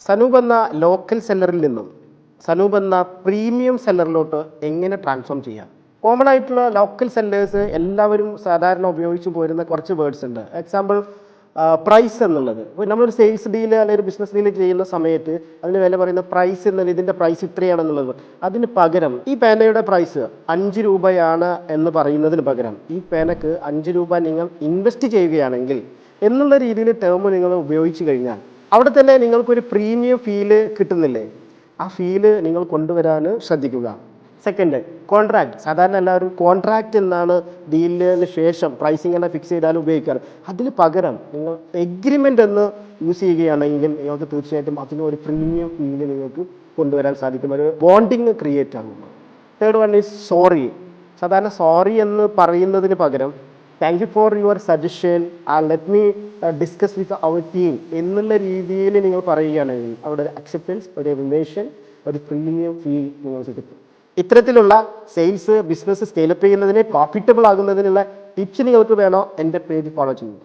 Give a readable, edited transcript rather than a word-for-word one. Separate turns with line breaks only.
സനൂപ് എന്ന ലോക്കൽ സെല്ലറിൽ നിന്നും സനൂപ് എന്ന പ്രീമിയം സെല്ലറിലോട്ട് എങ്ങനെ ട്രാൻസ്ഫോം ചെയ്യാം? കോമൺ ആയിട്ടുള്ള ലോക്കൽ സെല്ലേഴ്സ് എല്ലാവരും സാധാരണ ഉപയോഗിച്ച് പോരുന്ന കുറച്ച് വേർഡ്സ് ഉണ്ട്. എക്സാമ്പിൾ പ്രൈസ് എന്നുള്ളത്. ഇപ്പോൾ നമ്മളൊരു സെയിൽസ് ഡീൽ അല്ലെങ്കിൽ ഒരു ബിസിനസ് ഡീൽ ചെയ്യുന്ന സമയത്ത് അതിന് വില പറയുന്ന പ്രൈസ് എന്നുള്ളത് ഇതിൻ്റെ പ്രൈസ് ഇത്രയാണെന്നുള്ളത്. അതിന് പകരം ഈ പേനയുടെ പ്രൈസ് 5 രൂപയാണ് എന്ന് പറയുന്നതിന് പകരം ഈ പേനക്ക് 5 രൂപ നിങ്ങൾ ഇൻവെസ്റ്റ് ചെയ്യുകയാണെങ്കിൽ എന്നുള്ള രീതിയിൽ ടേം നിങ്ങൾ ഉപയോഗിച്ച് കഴിഞ്ഞാൽ അവിടെ തന്നെ നിങ്ങൾക്കൊരു പ്രീമിയം ഫീല് കിട്ടുന്നില്ലേ? ആ ഫീല് നിങ്ങൾ കൊണ്ടുവരാൻ ശ്രദ്ധിക്കുക. Second, contract. സാധാരണ എല്ലാവരും കോൺട്രാക്ട് എന്നാണ് ഡീലിന് ശേഷം പ്രൈസിങ് എല്ലാം ഫിക്സ് ചെയ്താൽ ഉപയോഗിക്കാറ്. അതിന് പകരം നിങ്ങൾ എഗ്രിമെൻ്റ് എന്ന് യൂസ് ചെയ്യുകയാണെങ്കിൽ നിങ്ങൾക്ക് തീർച്ചയായിട്ടും അതിനൊരു പ്രീമിയം ഫീല് നിങ്ങൾക്ക് കൊണ്ടുവരാൻ സാധിക്കും. ഒരു ബോണ്ടിങ് ക്രിയേറ്റ് ആകും. Third one is sorry. സാധാരണ സോറി എന്ന് പറയുന്നതിന് പകരം thank you for your suggestion, let me discuss with our team എന്നുള്ള രീതിയിൽ നിങ്ങൾ പറയുകയാണെങ്കിൽ അവിടെ ഒരു അക്സെപ്റ്റൻസ്, ഒരു റിലേഷൻ, ഒരു പ്രീമിയം ഫീൽ നിങ്ങൾക്ക് കിട്ടും. ഇത്തരത്തിലുള്ള സെയിൽസ് ബിസിനസ് സ്കെയിലപ്പ് ചെയ്യുന്നതിന് പ്രോഫിറ്റബിൾ ആകുന്നതിനുള്ള ടിപ്സ് നിങ്ങൾക്ക് വേണോ എൻ്റെ പേജ് ഫോളോ ചെയ്യുക.